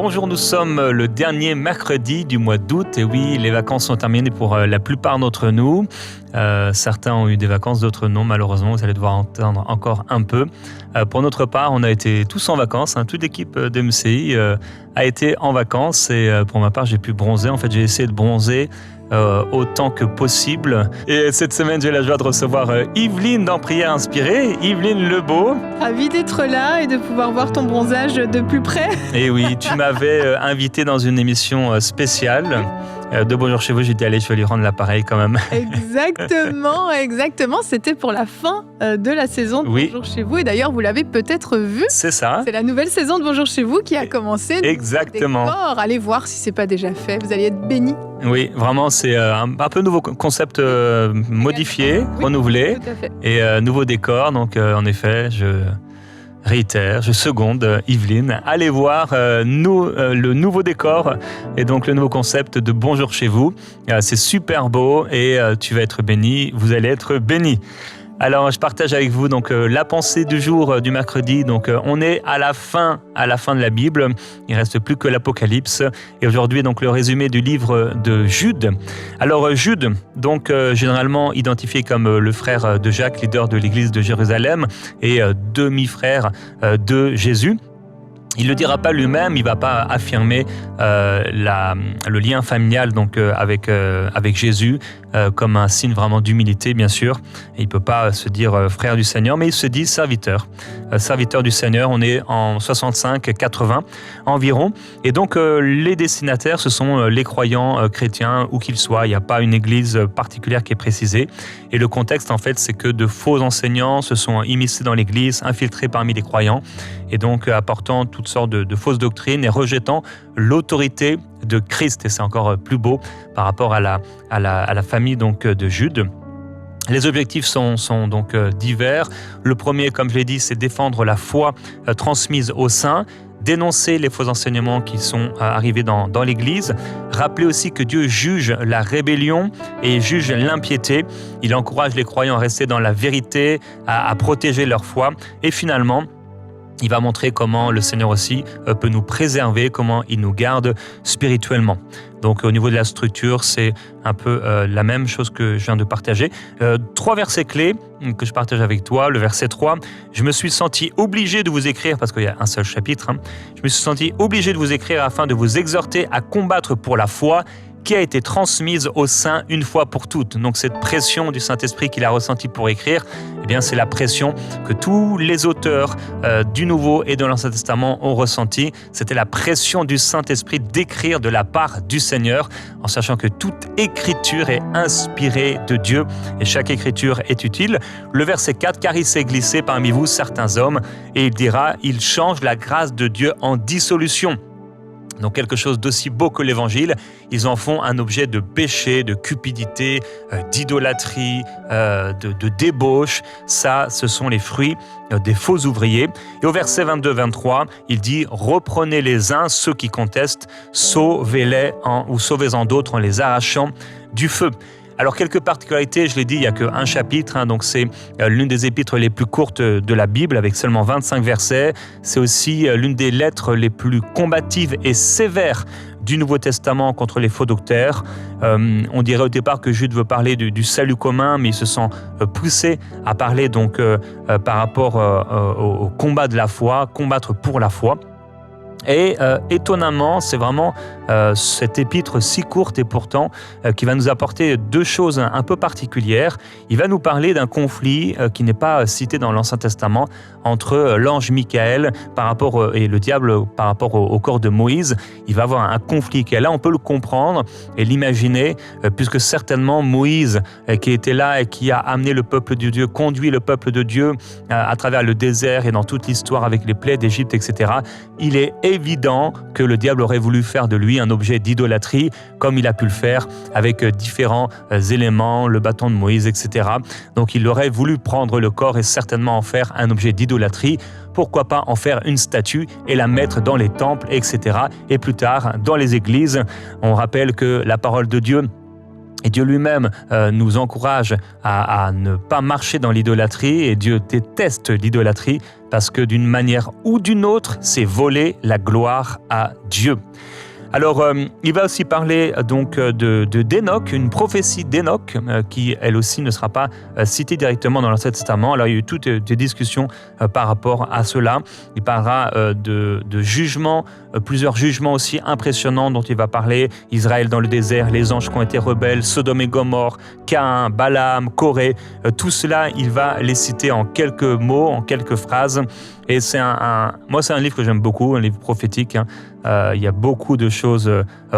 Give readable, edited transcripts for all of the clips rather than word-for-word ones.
Bonjour, nous sommes le dernier mercredi du mois d'août et oui, les vacances sont terminées pour la plupart d'entre nous. Certains ont eu des vacances, d'autres non, malheureusement, vous allez devoir entendre encore un peu. Pour notre part, on a été tous en vacances, toute l'équipe de MCI a été en vacances et pour ma part, j'ai pu bronzer. En fait, j'ai essayé de bronzer autant que possible. Et cette semaine, j'ai la joie de recevoir Yveline dans Prière Inspirée. Yveline Lebeau. Ravie d'être là et de pouvoir voir ton bronzage de plus près. Et oui, tu m'avais invité dans une émission spéciale de Bonjour chez vous. J'ai dit allez, je vais lui rendre l'appareil quand même. Exactement. C'était pour la fin de la saison de Bonjour chez vous. Et d'ailleurs, vous l'avez peut-être vu. C'est ça. C'est la nouvelle saison de Bonjour chez vous qui a commencé. Exactement. Allez voir si c'est pas déjà fait. Vous allez être bénis. Oui, vraiment, c'est un peu nouveau concept modifié, renouvelé et nouveau décor. Donc, en effet, je réitère, je seconde Yveline. Allez voir le nouveau décor et donc le nouveau concept de Bonjour chez vous. C'est super beau et tu vas être béni, vous allez être béni. Alors, je partage avec vous donc la pensée du jour du mercredi. Donc, on est à la fin de la Bible. Il reste plus que l'Apocalypse. Et aujourd'hui, donc le résumé du livre de Jude. Alors, Jude, donc généralement identifié comme le frère de Jacques, leader de l'Église de Jérusalem, et demi-frère de Jésus. Il ne le dira pas lui-même, il ne va pas affirmer le lien familial donc, avec Jésus comme un signe vraiment d'humilité, bien sûr. Et il ne peut pas se dire frère du Seigneur, mais il se dit serviteur. Serviteur du Seigneur, on est en 65-80 environ. Et donc, les destinataires, ce sont les croyants chrétiens, où qu'ils soient. Il n'y a pas une église particulière qui est précisée. Et le contexte, en fait, c'est que de faux enseignants se sont immiscés dans l'église, infiltrés parmi les croyants, et donc apportant toutes sortes de fausses doctrines et rejetant l'autorité de Christ. Et c'est encore plus beau par rapport à la famille donc, de Jude. Les objectifs sont donc divers. Le premier, comme je l'ai dit, c'est défendre la foi transmise aux saints, dénoncer les faux enseignements qui sont arrivés dans l'Église, rappeler aussi que Dieu juge la rébellion et juge l'impiété. Il encourage les croyants à rester dans la vérité, à protéger leur foi et finalement, il va montrer comment le Seigneur aussi peut nous préserver, comment il nous garde spirituellement. Donc au niveau de la structure, c'est un peu la même chose que je viens de partager. 3 versets clés que je partage avec toi. Le verset 3, je me suis senti obligé de vous écrire, parce qu'il y a un seul chapitre, je me suis senti obligé de vous écrire afin de vous exhorter à combattre pour la foi qui a été transmise aux saints une fois pour toutes. Donc cette pression du Saint-Esprit qu'il a ressentie pour écrire, eh bien c'est la pression que tous les auteurs du Nouveau et de l'Ancien Testament ont ressentie. C'était la pression du Saint-Esprit d'écrire de la part du Seigneur, en sachant que toute écriture est inspirée de Dieu et chaque écriture est utile. Le verset 4, car il s'est glissé parmi vous certains hommes et il dira, il change la grâce de Dieu en dissolution. Donc quelque chose d'aussi beau que l'évangile, ils en font un objet de péché, de cupidité, d'idolâtrie, de débauche. Ça, ce sont les fruits des faux ouvriers. Et au verset 22-23, il dit « Reprenez les uns ceux qui contestent, sauvez-en d'autres en les arrachant du feu ». Alors, quelques particularités, je l'ai dit, il n'y a qu'un chapitre, donc c'est l'une des épîtres les plus courtes de la Bible, avec seulement 25 versets. C'est aussi l'une des lettres les plus combatives et sévères du Nouveau Testament contre les faux docteurs. On dirait au départ que Jude veut parler du salut commun, mais il se sent poussé à parler donc par rapport au combat de la foi, combattre pour la foi. Et étonnamment, c'est vraiment cette épître si courte et pourtant qui va nous apporter 2 choses un peu particulières. Il va nous parler d'un conflit qui n'est pas cité dans l'Ancien Testament entre l'ange Michaël et le diable par rapport au corps de Moïse. Il va y avoir un conflit qui est là, on peut le comprendre et l'imaginer, puisque certainement Moïse qui était là et qui a amené le peuple de Dieu, conduit le peuple de Dieu à travers le désert et dans toute l'histoire avec les plaies d'Égypte, etc. Il est évident que le diable aurait voulu faire de lui un objet d'idolâtrie, comme il a pu le faire avec différents éléments, le bâton de Moïse, etc. Donc il aurait voulu prendre le corps et certainement en faire un objet d'idolâtrie. Pourquoi pas en faire une statue et la mettre dans les temples, etc. Et plus tard, dans les églises, on rappelle que la parole de Dieu Et Dieu lui-même nous encourage à ne pas marcher dans l'idolâtrie, et Dieu déteste l'idolâtrie parce que d'une manière ou d'une autre, c'est voler la gloire à Dieu. Alors, il va aussi parler donc d'Hénoch, une prophétie d'Hénoch qui, elle aussi, ne sera pas citée directement dans l'Ancien Testament. Alors, il y a eu toutes des discussions par rapport à cela. Il parlera de jugements, plusieurs jugements aussi impressionnants dont il va parler. Israël dans le désert, les anges qui ont été rebelles, Sodome et Gomorrhe, Caïn, Balaam, Corée. Tout cela, il va les citer en quelques mots, en quelques phrases. Et moi, c'est un livre que j'aime beaucoup, un livre prophétique. Il y a beaucoup de choses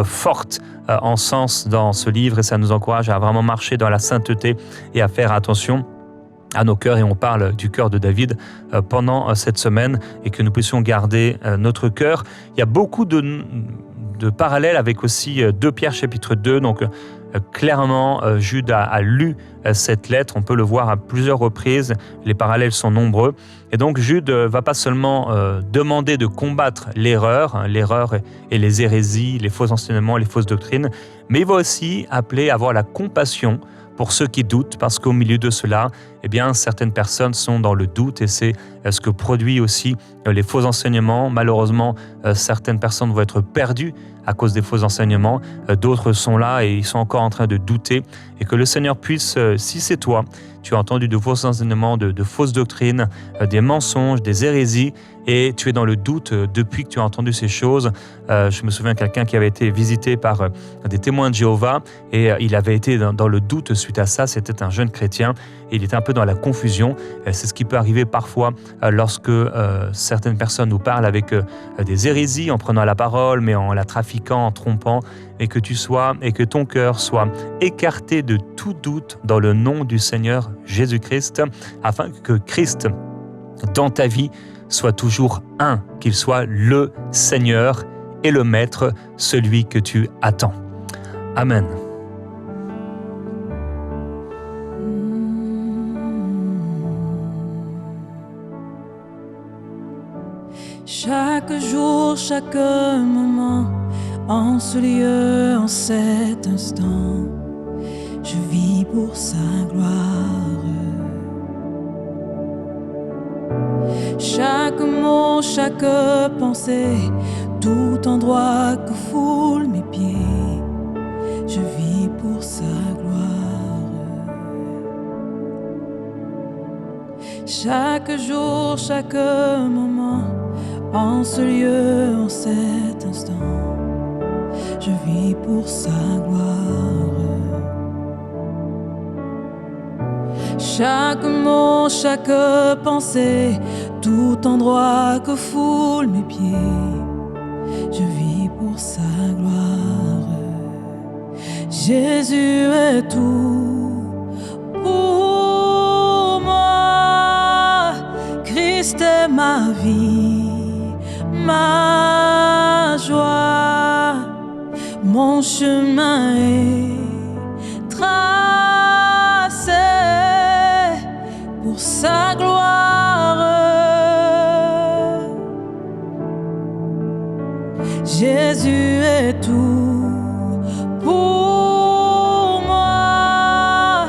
fortes en sens dans ce livre, et ça nous encourage à vraiment marcher dans la sainteté et à faire attention à nos cœurs. Et on parle du cœur de David pendant cette semaine, et que nous puissions garder notre cœur. Il y a beaucoup de parallèles avec aussi 2 Pierre chapitre 2, donc clairement Jude a lu cette lettre, on peut le voir à plusieurs reprises, les parallèles sont nombreux, et donc Jude va pas seulement demander de combattre l'erreur et les hérésies, les faux enseignements, les fausses doctrines, mais il va aussi appeler à avoir la compassion pour ceux qui doutent, parce qu'au milieu de cela, eh bien, certaines personnes sont dans le doute, et c'est ce que produit aussi les faux enseignements. Malheureusement, certaines personnes vont être perdues à cause des faux enseignements. D'autres sont là et ils sont encore en train de douter. Et que le Seigneur puisse, si c'est toi, tu as entendu de faux enseignements, de fausses doctrines, des mensonges, des hérésies, et tu es dans le doute depuis que tu as entendu ces choses. Je me souviens de quelqu'un qui avait été visité par des témoins de Jéhovah, et il avait été dans le doute suite à ça. C'était un jeune chrétien et il était un peu dans la confusion. C'est ce qui peut arriver parfois lorsque certaines personnes nous parlent avec des hérésies, en prenant la parole, mais en la trafiquant, en trompant, et que ton cœur soit écarté de tout doute dans le nom du Seigneur Jésus-Christ, afin que Christ, dans ta vie, soit toujours un, qu'il soit le Seigneur et le Maître, celui que tu attends. Amen. Chaque jour, chaque moment, en ce lieu, en cet instant, je vis pour sa gloire. Chaque mot, chaque pensée, tout endroit que foulent mes pieds, je vis pour sa gloire. Chaque jour, chaque moment, en ce lieu, en cet instant, je vis pour sa gloire. Chaque mot, chaque pensée, tout endroit que foulent mes pieds, je vis pour sa gloire. Jésus est tout pour moi, Christ est ma vie, ma joie, mon chemin est tracé pour sa gloire. Jésus est tout pour moi,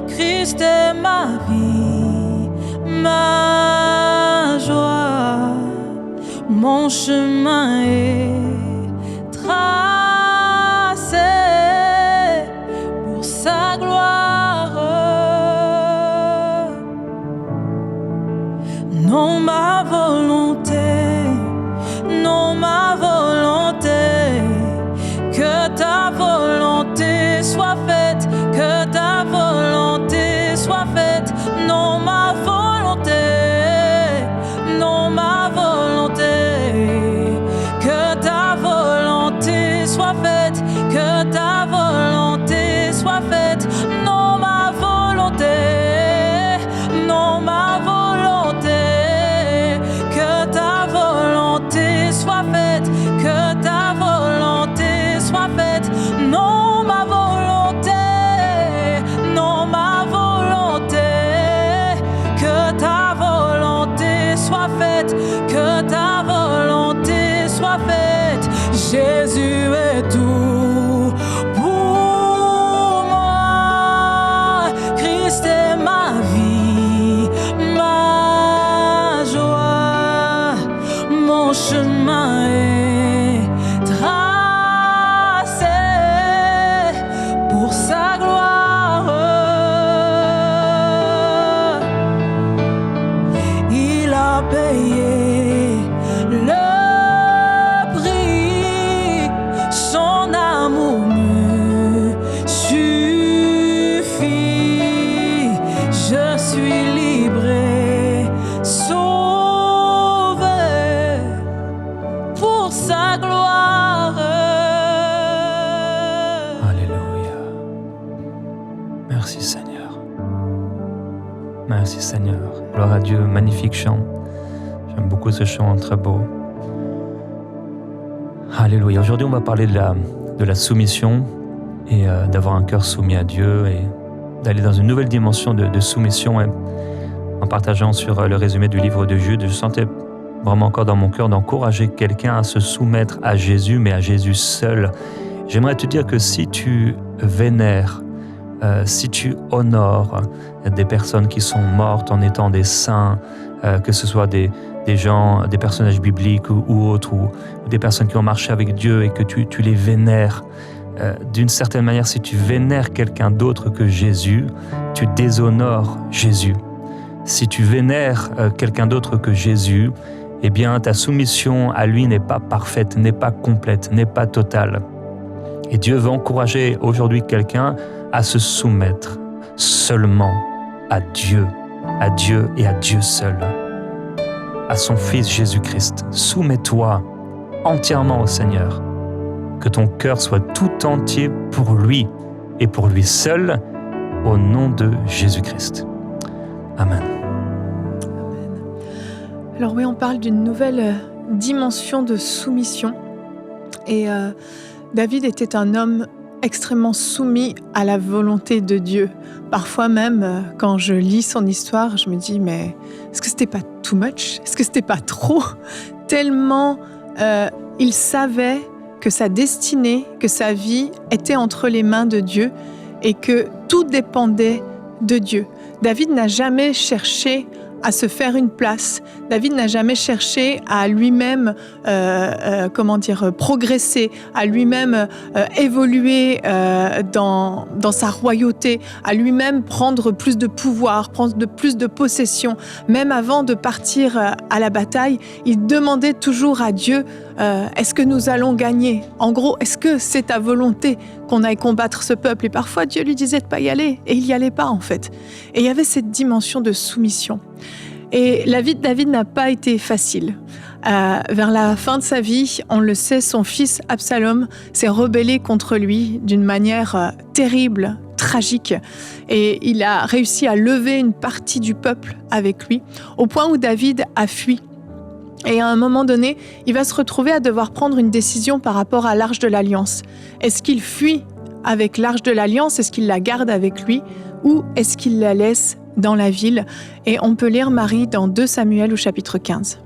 Christ est ma vie, ma joie, mon chemin est tracé pour sa gloire. Non ma volonté, non ma volonté, que ta volonté soit faite, que ta volonté soit faite. Non ma volonté, non ma volonté, que Merci Seigneur. Merci Seigneur. Gloire à Dieu, magnifique chant. J'aime beaucoup ce chant, très beau. Alléluia. Aujourd'hui, on va parler de la soumission et d'avoir un cœur soumis à Dieu et d'aller dans une nouvelle dimension de soumission. Et en partageant sur le résumé du livre de Jude, je sentais vraiment encore dans mon cœur d'encourager quelqu'un à se soumettre à Jésus, mais à Jésus seul. J'aimerais te dire que si tu vénères, si tu honores des personnes qui sont mortes en étant des saints, que ce soit des gens, des personnages bibliques ou autres, ou des personnes qui ont marché avec Dieu et que tu les vénères, d'une certaine manière, si tu vénères quelqu'un d'autre que Jésus, tu déshonores Jésus. Si tu vénères quelqu'un d'autre que Jésus, eh bien ta soumission à lui n'est pas parfaite, n'est pas complète, n'est pas totale. Et Dieu veut encourager aujourd'hui quelqu'un à se soumettre seulement à Dieu et à Dieu seul, à son Fils Jésus-Christ. Soumets-toi entièrement au Seigneur, que ton cœur soit tout entier pour lui et pour lui seul, au nom de Jésus-Christ. Amen. Amen. Alors oui, on parle d'une nouvelle dimension de soumission. Et David était un homme extrêmement soumis à la volonté de Dieu. Parfois même, quand je lis son histoire, je me dis, mais est-ce que c'était pas too much? Est-ce que c'était pas trop? Tellement il savait que sa destinée, que sa vie était entre les mains de Dieu et que tout dépendait de Dieu. David n'a jamais cherché à se faire une place. David n'a jamais cherché à lui-même, progresser, à lui-même évoluer dans sa royauté, à lui-même prendre plus de pouvoir, prendre plus de possession. Même avant de partir à la bataille, il demandait toujours à Dieu, est-ce que nous allons gagner? En gros, est-ce que c'est ta volonté qu'on aille combattre ce peuple? Et parfois, Dieu lui disait de pas y aller, et il n'y allait pas en fait. Et il y avait cette dimension de soumission. Et la vie de David n'a pas été facile. Vers la fin de sa vie, on le sait, son fils Absalom s'est rebellé contre lui d'une manière terrible, tragique. Et il a réussi à lever une partie du peuple avec lui, au point où David a fui. Et à un moment donné, il va se retrouver à devoir prendre une décision par rapport à l'Arche de l'Alliance. Est-ce qu'il fuit avec l'Arche de l'Alliance? Est-ce qu'il la garde avec lui? Ou est-ce qu'il la laisse dans la ville? Et on peut lire Marie dans 2 Samuel au chapitre 15.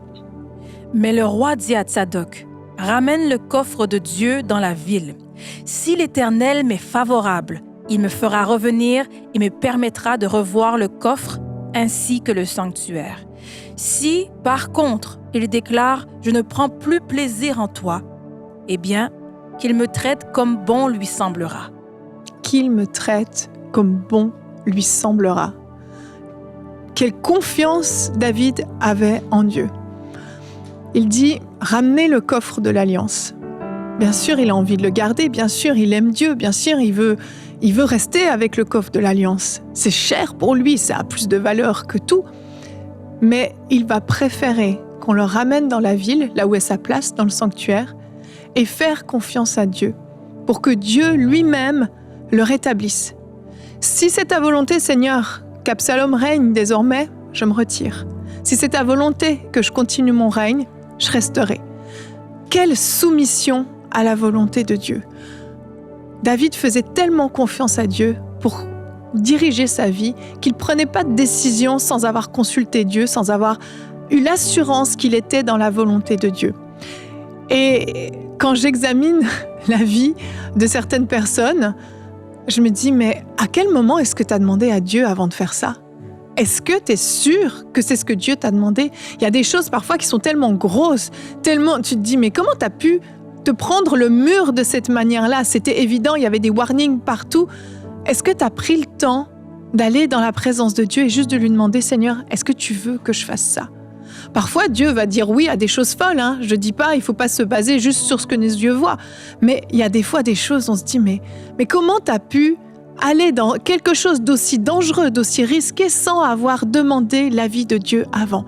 Mais le roi dit à Tsadok, « Ramène le coffre de Dieu dans la ville. Si l'Éternel m'est favorable, il me fera revenir et me permettra de revoir le coffre ainsi que le sanctuaire. Si, par contre, il déclare « Je ne prends plus plaisir en toi », eh bien, qu'il me traite comme bon lui semblera. Qu'il me traite comme bon lui semblera. Quelle confiance David avait en Dieu. Il dit « Ramenez le coffre de l'Alliance ». Bien sûr, il a envie de le garder, bien sûr, il aime Dieu, bien sûr, il veut rester avec le coffre de l'Alliance. C'est cher pour lui, ça a plus de valeur que tout. Mais il va préférer qu'on le ramène dans la ville, là où est sa place, dans le sanctuaire, et faire confiance à Dieu, pour que Dieu lui-même le rétablisse. Si c'est ta volonté, Seigneur, qu'Absalom règne désormais, je me retire. Si c'est ta volonté que je continue mon règne, je resterai. Quelle soumission à la volonté de Dieu. David faisait tellement confiance à Dieu pour diriger sa vie qu'il ne prenait pas de décision sans avoir consulté Dieu, sans avoir eu l'assurance qu'il était dans la volonté de Dieu. Et quand j'examine la vie de certaines personnes, je me dis, mais à quel moment est-ce que tu as demandé à Dieu avant de faire ça? Est-ce que tu es sûr que c'est ce que Dieu t'a demandé? Il y a des choses parfois qui sont tellement grosses, tellement tu te dis, mais comment tu as pu te prendre le mur de cette manière-là? C'était évident, il y avait des warnings partout. Est-ce que tu as pris le temps d'aller dans la présence de Dieu et juste de lui demander, Seigneur, est-ce que tu veux que je fasse ça? Parfois, Dieu va dire oui à des choses folles. Je ne dis pas, il ne faut pas se baser juste sur ce que nos yeux voient. Mais il y a des fois des choses, on se dit, mais comment tu as pu aller dans quelque chose d'aussi dangereux, d'aussi risqué sans avoir demandé l'avis de Dieu avant?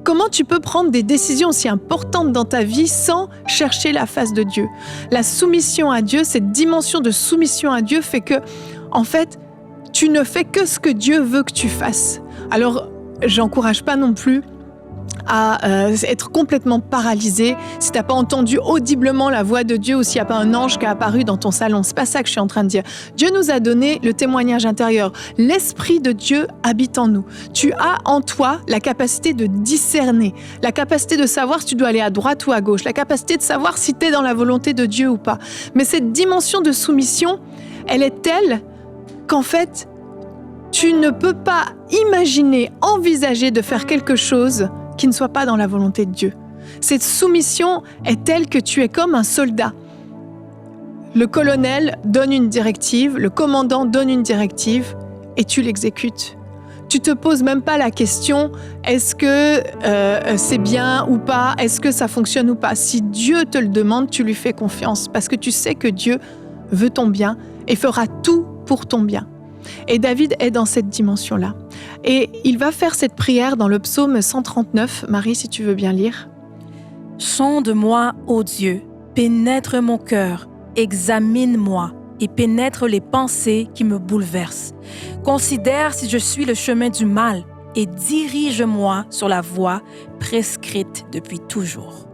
Comment tu peux prendre des décisions aussi importantes dans ta vie sans chercher la face de Dieu? La soumission à Dieu, cette dimension de soumission à Dieu fait que, en fait, tu ne fais que ce que Dieu veut que tu fasses. Alors, j'encourage pas non plus à être complètement paralysé si tu n'as pas entendu audiblement la voix de Dieu ou s'il n'y a pas un ange qui est apparu dans ton salon. C'est pas ça que je suis en train de dire. Dieu nous a donné le témoignage intérieur. L'Esprit de Dieu habite en nous. Tu as en toi la capacité de discerner, la capacité de savoir si tu dois aller à droite ou à gauche, la capacité de savoir si tu es dans la volonté de Dieu ou pas. Mais cette dimension de soumission, elle est telle qu'en fait, tu ne peux pas imaginer, envisager de faire quelque chose qui ne soit pas dans la volonté de Dieu. Cette soumission est telle que tu es comme un soldat. Le colonel donne une directive, le commandant donne une directive et tu l'exécutes. Tu te poses même pas la question, est-ce que c'est bien ou pas, est-ce que ça fonctionne ou pas. Si Dieu te le demande, tu lui fais confiance parce que tu sais que Dieu veut ton bien et fera tout pour ton bien. Et David est dans cette dimension-là. Et il va faire cette prière dans le psaume 139. Marie, si tu veux bien lire. « Sonde-moi, ô Dieu, pénètre mon cœur, examine-moi et pénètre les pensées qui me bouleversent. Considère si je suis le chemin du mal et dirige-moi sur la voie prescrite depuis toujours. »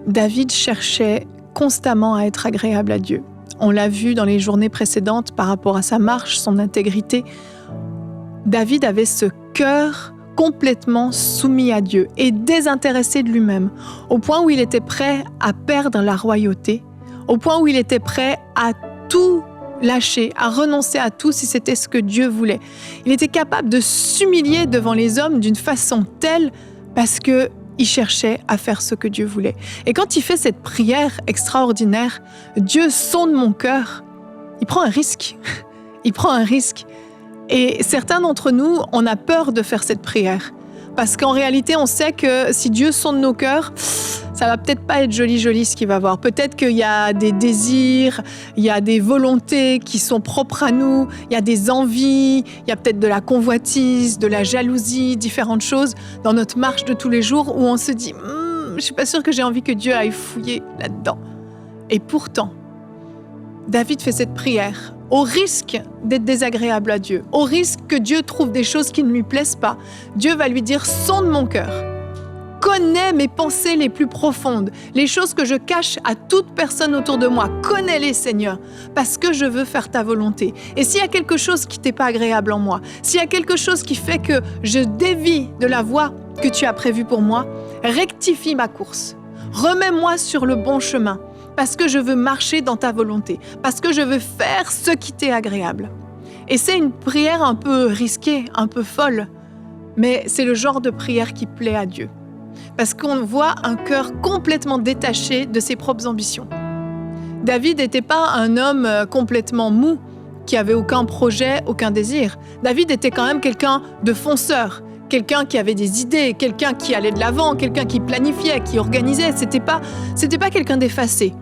David cherchait constamment à être agréable à Dieu. On l'a vu dans les journées précédentes par rapport à sa marche, son intégrité. David avait ce cœur complètement soumis à Dieu et désintéressé de lui-même, au point où il était prêt à perdre la royauté, au point où il était prêt à tout lâcher, à renoncer à tout si c'était ce que Dieu voulait. Il était capable de s'humilier devant les hommes d'une façon telle parce que il cherchait à faire ce que Dieu voulait. Et quand il fait cette prière extraordinaire, Dieu sonde mon cœur, il prend un risque. Il prend un risque. Et certains d'entre nous, on a peur de faire cette prière. Parce qu'en réalité, on sait que si Dieu sonde nos cœurs, ça va peut-être pas être joli ce qu'il va voir. Peut-être qu'il y a des désirs, il y a des volontés qui sont propres à nous, il y a des envies, il y a peut-être de la convoitise, de la jalousie, différentes choses dans notre marche de tous les jours où on se dit « je suis pas sûre que j'ai envie que Dieu aille fouiller là-dedans ». Et pourtant, David fait cette prière au risque d'être désagréable à Dieu, au risque que Dieu trouve des choses qui ne lui plaisent pas. Dieu va lui dire « sonde mon cœur ». Connais mes pensées les plus profondes, les choses que je cache à toute personne autour de moi. Connais-les, Seigneur, parce que je veux faire ta volonté. Et s'il y a quelque chose qui t'est pas agréable en moi, s'il y a quelque chose qui fait que je dévie de la voie que tu as prévue pour moi, rectifie ma course. Remets-moi sur le bon chemin, parce que je veux marcher dans ta volonté, parce que je veux faire ce qui t'est agréable. Et c'est une prière un peu risquée, un peu folle, mais c'est le genre de prière qui plaît à Dieu. Parce qu'on voit un cœur complètement détaché de ses propres ambitions. David n'était pas un homme complètement mou, qui avait aucun projet, aucun désir. David était quand même quelqu'un de fonceur, quelqu'un qui avait des idées, quelqu'un qui allait de l'avant, quelqu'un qui planifiait, qui organisait. C'était pas quelqu'un d'effacé.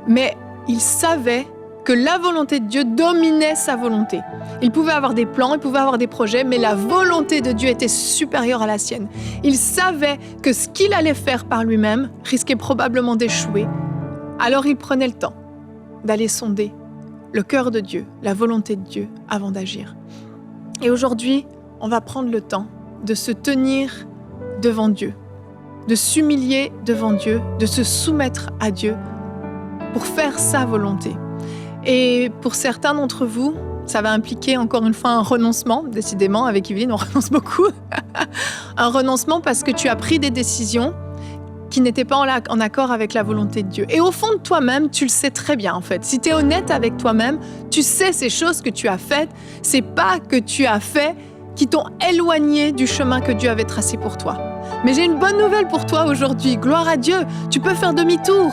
Mais il savait que la volonté de Dieu dominait sa volonté. Il pouvait avoir des plans, il pouvait avoir des projets, mais la volonté de Dieu était supérieure à la sienne. Il savait que ce qu'il allait faire par lui-même risquait probablement d'échouer. Alors il prenait le temps d'aller sonder le cœur de Dieu, la volonté de Dieu, avant d'agir. Et aujourd'hui, on va prendre le temps de se tenir devant Dieu, de s'humilier devant Dieu, de se soumettre à Dieu pour faire sa volonté. Et pour certains d'entre vous, ça va impliquer encore une fois un renoncement. Décidément, avec Yveline, on renonce beaucoup. Un renoncement parce que tu as pris des décisions qui n'étaient pas en accord avec la volonté de Dieu. Et au fond de toi-même, tu le sais très bien en fait. Si tu es honnête avec toi-même, tu sais ces choses que tu as faites, c'est pas que tu as fait qui t'ont éloigné du chemin que Dieu avait tracé pour toi. Mais j'ai une bonne nouvelle pour toi aujourd'hui. Gloire à Dieu, tu peux faire demi-tour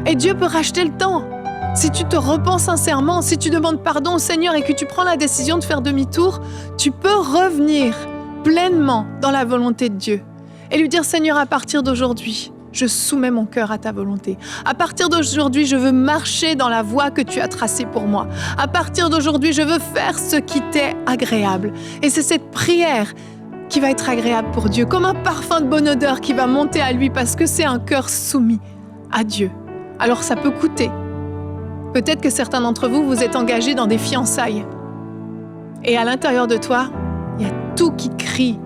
et Dieu peut racheter le temps. Si tu te repens sincèrement, si tu demandes pardon au Seigneur et que tu prends la décision de faire demi-tour, tu peux revenir pleinement dans la volonté de Dieu et lui dire « Seigneur, à partir d'aujourd'hui, je soumets mon cœur à ta volonté. À partir d'aujourd'hui, je veux marcher dans la voie que tu as tracée pour moi. À partir d'aujourd'hui, je veux faire ce qui t'est agréable. » Et c'est cette prière qui va être agréable pour Dieu, comme un parfum de bonne odeur qui va monter à lui parce que c'est un cœur soumis à Dieu. Alors ça peut coûter. Peut-être que certains d'entre vous, vous êtes engagés dans des fiançailles. Et à l'intérieur de toi, il y a tout qui crie.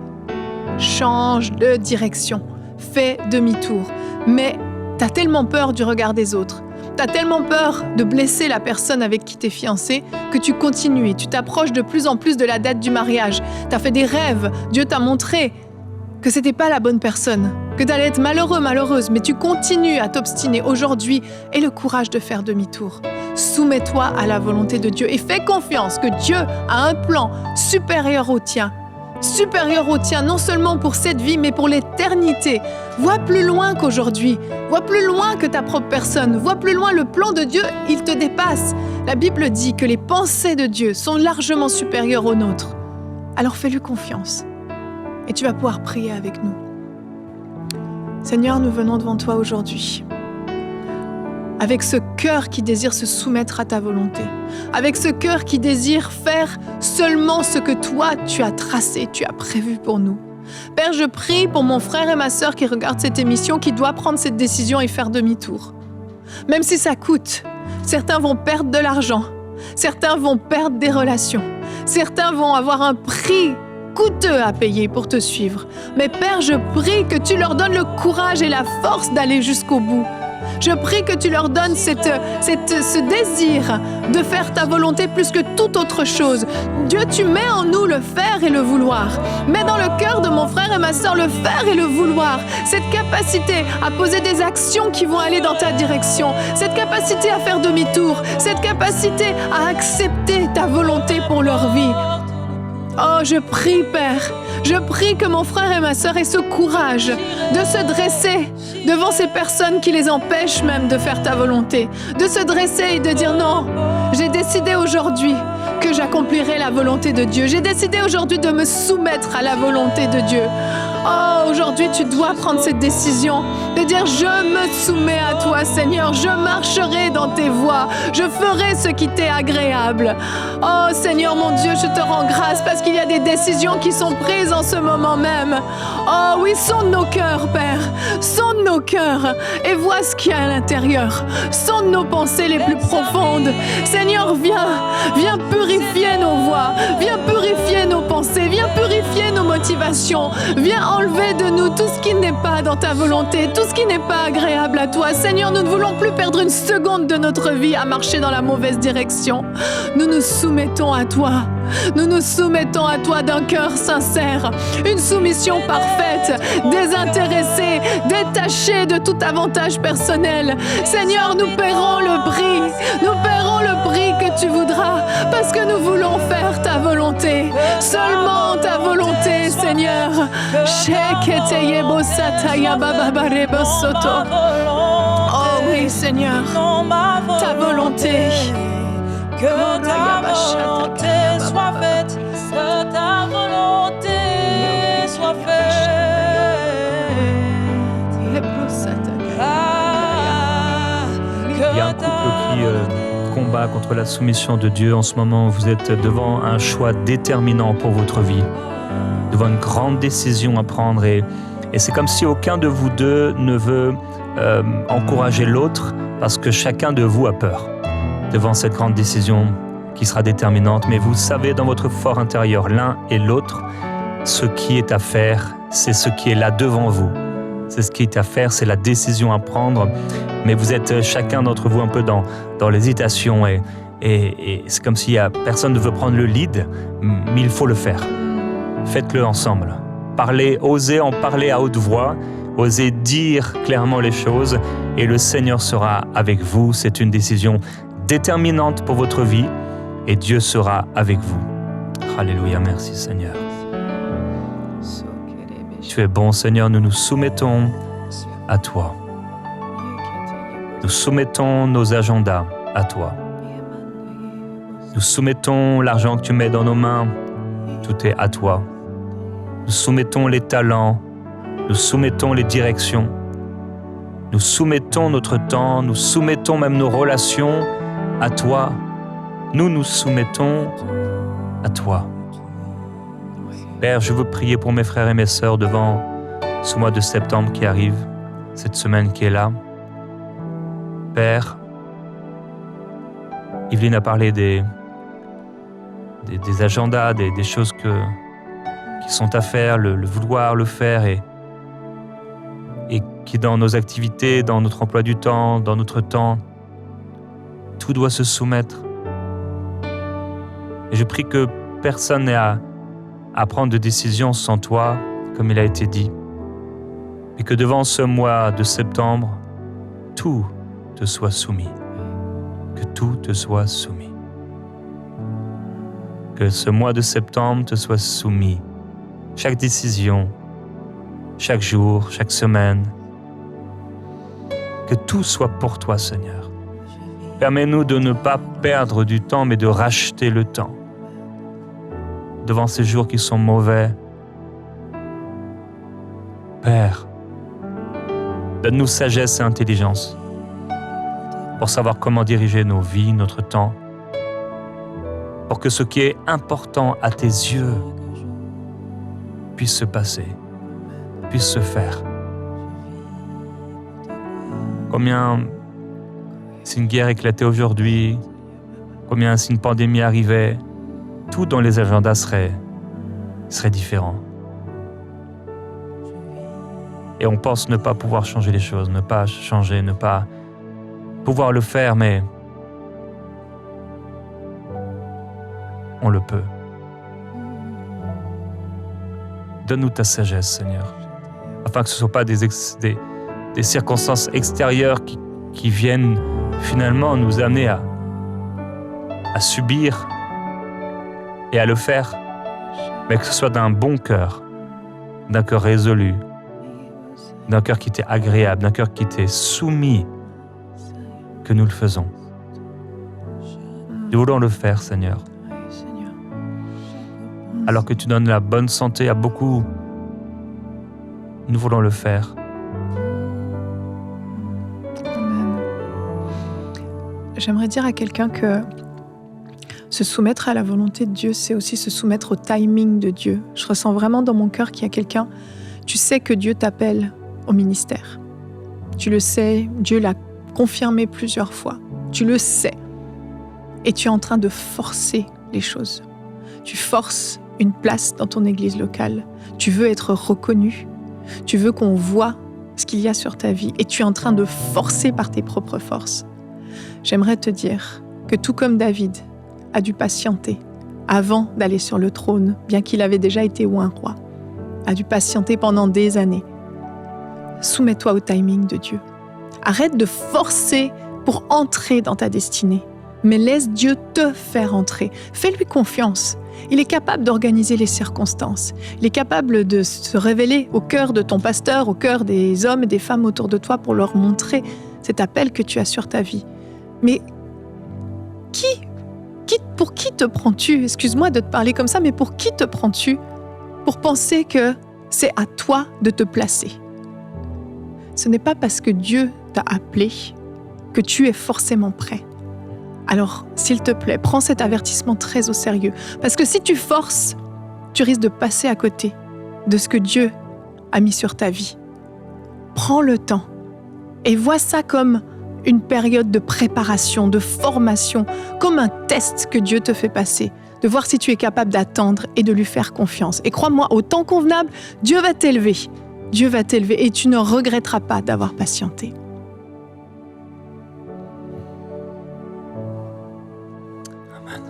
Change de direction, fais demi-tour. Mais tu as tellement peur du regard des autres, tu as tellement peur de blesser la personne avec qui tu es fiancé que tu continues et tu t'approches de plus en plus de la date du mariage. Tu as fait des rêves, Dieu t'a montré que c'était pas la bonne personne, que tu allais être malheureux, malheureuse, mais tu continues à t'obstiner. Aujourd'hui, aie le courage de faire demi-tour. Soumets-toi à la volonté de Dieu et fais confiance que Dieu a un plan supérieur au tien non seulement pour cette vie, mais pour l'éternité. Vois plus loin qu'aujourd'hui, vois plus loin que ta propre personne, vois plus loin, le plan de Dieu, il te dépasse. La Bible dit que les pensées de Dieu sont largement supérieures aux nôtres. Alors fais-lui confiance et tu vas pouvoir prier avec nous. Seigneur, nous venons devant toi aujourd'hui, avec ce cœur qui désire se soumettre à ta volonté, avec ce cœur qui désire faire seulement ce que toi, tu as tracé, tu as prévu pour nous. Père, je prie pour mon frère et ma sœur qui regardent cette émission, qui doit prendre cette décision et faire demi-tour. Même si ça coûte, certains vont perdre de l'argent, certains vont perdre des relations, certains vont avoir un prix coûteux à payer pour te suivre. Mais Père, je prie que tu leur donnes le courage et la force d'aller jusqu'au bout. Je prie que tu leur donnes ce désir de faire ta volonté plus que toute autre chose. Dieu, tu mets en nous le faire et le vouloir. Mets dans le cœur de mon frère et ma sœur le faire et le vouloir. Cette capacité à poser des actions qui vont aller dans ta direction. Cette capacité à faire demi-tour. Cette capacité à accepter ta volonté pour leur vie. Oh, je prie, Père, je prie que mon frère et ma sœur aient ce courage de se dresser devant ces personnes qui les empêchent même de faire ta volonté, de se dresser et de dire non, j'ai décidé aujourd'hui que j'accomplirai la volonté de Dieu. J'ai décidé aujourd'hui de me soumettre à la volonté de Dieu. Oh, aujourd'hui, tu dois prendre cette décision de dire « Je me soumets à toi, Seigneur. Je marcherai dans tes voies. Je ferai ce qui t'est agréable. » Oh, Seigneur, mon Dieu, je te rends grâce parce qu'il y a des décisions qui sont prises en ce moment même. Oh oui, sonde nos cœurs, Père. Sonde nos cœurs et vois ce qu'il y a à l'intérieur. Sonde nos pensées les plus profondes. Seigneur, viens purifier nos voix. Viens purifier nos pensées. Viens purifier nos motivations. Viens enlever de nous tout ce qui n'est pas dans ta volonté, tout ce qui n'est pas agréable à toi. Seigneur, nous ne voulons plus perdre une seconde de notre vie à marcher dans la mauvaise direction. Nous nous soumettons à toi. Nous nous soumettons à toi d'un cœur sincère, une soumission parfaite, désintéressée, détachée de tout avantage personnel. Seigneur, nous paierons le prix que tu voudras, parce que nous voulons faire ta volonté, seulement ta volonté, Seigneur. Oh oui, Seigneur, ta volonté. Que ta volonté soit faite, que ta volonté soit faite. Il y a un couple qui combat contre la soumission de Dieu. En ce moment, vous êtes devant un choix déterminant pour votre vie, devant une grande décision à prendre. Et c'est comme si aucun de vous deux ne veut encourager l'autre parce que chacun de vous a peur devant cette grande décision qui sera déterminante. Mais vous savez dans votre fort intérieur, l'un et l'autre, ce qui est à faire, c'est ce qui est là devant vous. C'est ce qui est à faire, c'est la décision à prendre. Mais vous êtes chacun d'entre vous un peu dans l'hésitation et c'est comme si personne ne veut prendre le lead, mais il faut le faire. Faites-le ensemble. Osez en parler à haute voix, osez dire clairement les choses et le Seigneur sera avec vous. C'est une décision déterminante pour votre vie et Dieu sera avec vous. Alléluia, merci Seigneur. Tu es bon Seigneur, nous nous soumettons à toi. Nous soumettons nos agendas à toi. Nous soumettons l'argent que tu mets dans nos mains, tout est à toi. Nous soumettons les talents, nous soumettons les directions, nous soumettons notre temps, nous soumettons même nos relations à toi. Nous nous soumettons à toi. Père, je veux prier pour mes frères et mes sœurs devant ce mois de septembre qui arrive, cette semaine qui est là. Père, Yveline a parlé des agendas, des choses qui sont à faire, le vouloir le faire et qui dans nos activités, dans notre emploi du temps, dans notre temps, tout doit se soumettre. Et je prie que personne n'ait à prendre de décision sans toi, comme il a été dit. Et que devant ce mois de septembre, tout te soit soumis. Que tout te soit soumis. Que ce mois de septembre te soit soumis. Chaque décision, chaque jour, chaque semaine. Que tout soit pour toi, Seigneur. Permets-nous de ne pas perdre du temps, mais de racheter le temps. Devant ces jours qui sont mauvais, Père, donne-nous sagesse et intelligence pour savoir comment diriger nos vies, notre temps, pour que ce qui est important à tes yeux puisse se passer, puisse se faire. Combien, si une guerre éclatait aujourd'hui, combien si une pandémie arrivait, tout dans les agendas serait différent. Et on pense ne pas pouvoir changer les choses, ne pas changer, ne pas pouvoir le faire, mais on le peut. Donne-nous ta sagesse, Seigneur, afin que ce ne soient pas des circonstances extérieures qui viennent finalement nous amener à subir et à le faire, mais que ce soit d'un bon cœur, d'un cœur résolu, d'un cœur qui t'est agréable, d'un cœur qui t'est soumis, que nous le faisons. Nous voulons le faire, Seigneur. Alors que tu donnes la bonne santé à beaucoup, nous voulons le faire. Amen. J'aimerais dire à quelqu'un que se soumettre à la volonté de Dieu, c'est aussi se soumettre au timing de Dieu. Je ressens vraiment dans mon cœur qu'il y a quelqu'un, tu sais que Dieu t'appelle au ministère. Tu le sais, Dieu l'a confirmé plusieurs fois. Tu le sais. Et tu es en train de forcer les choses. Tu forces une place dans ton église locale. Tu veux être reconnu. Tu veux qu'on voit ce qu'il y a sur ta vie. Et tu es en train de forcer par tes propres forces. J'aimerais te dire que tout comme David a dû patienter avant d'aller sur le trône, bien qu'il avait déjà été oint roi, a dû patienter pendant des années. Soumets-toi au timing de Dieu. Arrête de forcer pour entrer dans ta destinée, mais laisse Dieu te faire entrer. Fais-lui confiance. Il est capable d'organiser les circonstances. Il est capable de se révéler au cœur de ton pasteur, au cœur des hommes et des femmes autour de toi pour leur montrer cet appel que tu as sur ta vie. Mais pour qui te prends-tu? Excuse-moi de te parler comme ça, mais pour qui te prends-tu pour penser que c'est à toi de te placer? Ce n'est pas parce que Dieu t'a appelé que tu es forcément prêt. Alors, s'il te plaît, prends cet avertissement très au sérieux. Parce que si tu forces, tu risques de passer à côté de ce que Dieu a mis sur ta vie. Prends le temps et vois ça comme une période de préparation, de formation, comme un test que Dieu te fait passer, de voir si tu es capable d'attendre et de lui faire confiance. Et crois-moi, au temps convenable, Dieu va t'élever. Dieu va t'élever et tu ne regretteras pas d'avoir patienté. Amen.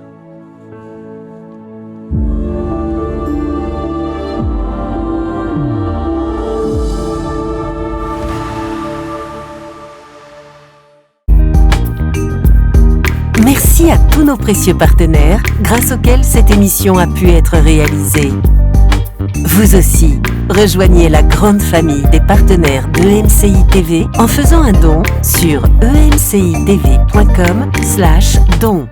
Merci à tous nos précieux partenaires grâce auxquels cette émission a pu être réalisée. Vous aussi, rejoignez la grande famille des partenaires d'EMCI TV en faisant un don sur emcitv.com/don.